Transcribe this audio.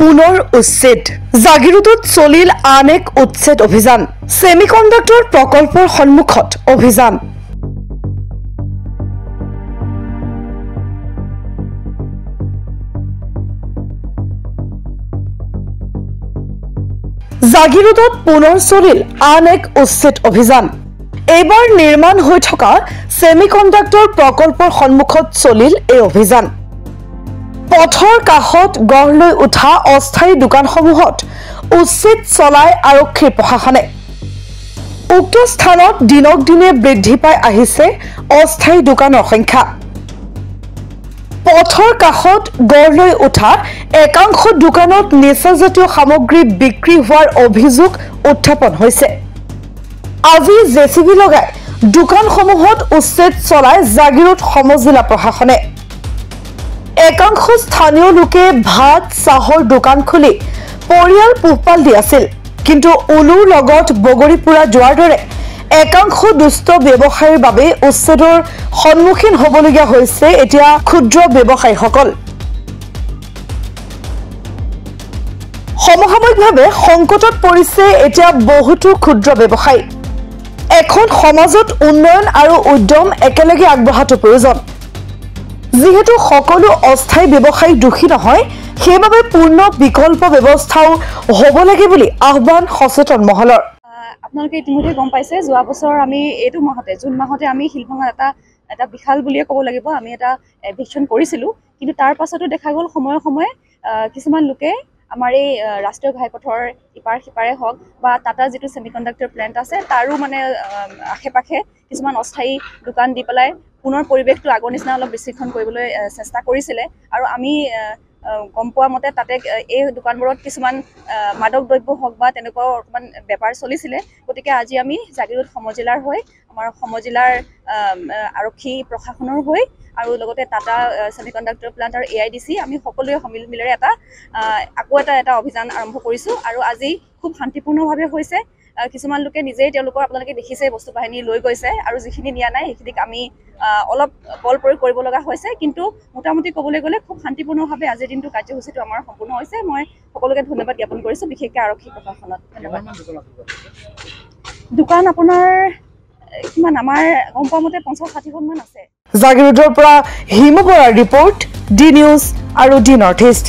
পুনৰ উচ্ছেদ জাগিৰোডত চলিল আন এক উচ্ছেদ অভিযান সেমিকন্ডাক্টৰ প্ৰকল্পৰ সন্মুখত অভিযান জাগিৰোডত পুনৰ চলিল আন এক উচ্ছেদ অভিযান এইবাৰ নিৰ্মাণ হৈ থকা সেমিকন্ডাক্টৰ প্ৰকল্পৰ সন্মুখত চলিল এই অভিযান পথৰ কাষত গঢ় লৈ উঠা অস্থায়ী দোকানসমূহত উচ্ছেদ চলাই আৰক্ষীৰ প্ৰশাসনে উক্ত স্থানত দিনক দিনে বৃদ্ধি পাই আহিছে অস্থায়ী দোকানৰ সংখ্যা পথৰ কাষত গঢ় লৈ উঠা একাংশ দোকানত নিচাজাতীয় সামগ্ৰী বিক্ৰী হোৱাৰ অভিযোগ উত্থাপন হৈছে আজি জেচিবি লগাই দোকানসমূহত উচ্ছেদ চলাই জাগিৰোড সমজিলা প্ৰশাসনে একাংশ স্থানীয় লোকে ভাত চাহৰ দোকান খুলি পৰিয়াল পোহপাল দি আছিল কিন্তু উলুৰ লগত বগৰী পুৰা যোৱাৰ দৰে একাংশ দুষ্ট ব্যৱসায়ীৰ বাবে উচ্ছেদৰ সন্মুখীন হ'বলগীয়া হৈছে এতিয়া ক্ষুদ্ৰ ব্যৱসায়ীসকল সমসাময়িকভাৱে সংকটত পৰিছে এতিয়া বহুতো ক্ষুদ্ৰ ব্যৱসায়ী এখন সমাজত উন্নয়ন আৰু উদ্যম একেলগে আগবঢ়াটো প্ৰয়োজন যেহেতু সকলো অস্থায়ী ব্যৱসায়ী দুখী নহয় সেইবাবে পূৰ্ণ বিকল্প ব্যৱস্থাও হ'ব লাগে বুলি আহ্বান সচেতন মহলৰ আপোনালোকে ইতিমধ্যে গম পাইছে যোৱা বছৰ আমি এইটো মাহতে জুন মাহতে আমি শিলভঙাত এটা বিশাল বুলিয়ে ক'ব লাগিব আমি এটা এভিকশ্যন কৰিছিলোঁ কিন্তু তাৰ পাছতো দেখা গ'ল সময়ে সময়ে কিছুমান লোকে আমাৰ এই ৰাষ্ট্ৰীয় ঘাইপথৰ ইপাৰ সিপাৰে হওক বা টাটা যিটো ছেমিকণ্ডাক্টৰ প্লেণ্ট আছে তাৰো মানে আশে পাশে কিছুমান অস্থায়ী দোকান দি পেলাই পুনৰ পৰিৱেশটো আগৰ নিচিনা অলপ বিশৃংখল কৰিবলৈ চেষ্টা কৰিছিলে আৰু আমি গম পোৱা মতে তাতে এই দোকানবোৰত কিছুমান মাদক দ্ৰব্য হওক বা তেনেকুৱা অকণমান বেপাৰ চলিছিলে গতিকে আজি আমি জাগিৰোড সমজিলাৰ হৈ আমাৰ সমজিলাৰ আৰক্ষী প্ৰশাসনৰ হৈ আৰু লগতে টাটা ছেমিকণ্ডাক্টৰ প্লাণ্ট আৰু AIDC আমি সকলোৱে সমিলমিলেৰে আকৌ এটা অভিযান আৰম্ভ কৰিছোঁ আৰু আজি খুব শান্তিপূৰ্ণভাৱে হৈছে কিছুমান লোকে নিজেই তেওঁলোকৰ আপোনালোকে দেখিছে বস্তু বাহিনী লৈ গৈছে আৰু যিখিনি নিয়া নাই সেইখিনিক আমি অলপ বল প্ৰয়োগ কৰিব লগা হৈছে কিন্তু মোটামুটি ক'বলৈ গ'লে খুব শান্তিপূৰ্ণভাৱে আজিৰ দিনটো কাৰ্যসূচীটো আমাৰ সম্পূৰ্ণ হৈছে মই সকলোকে ধন্যবাদ জ্ঞাপন কৰিছোঁ বিশেষকৈ আৰক্ষী প্ৰশাসনত ধন্যবাদ দোকান আপোনাৰ কিমান আমাৰ গম পোৱা মতে 50-60খনমান আছে জাগিৰোডৰ পৰা হিমু বৰাৰ ৰিপৰ্ট ডি নিউজ আৰু ডি নৰ্থ ইষ্ট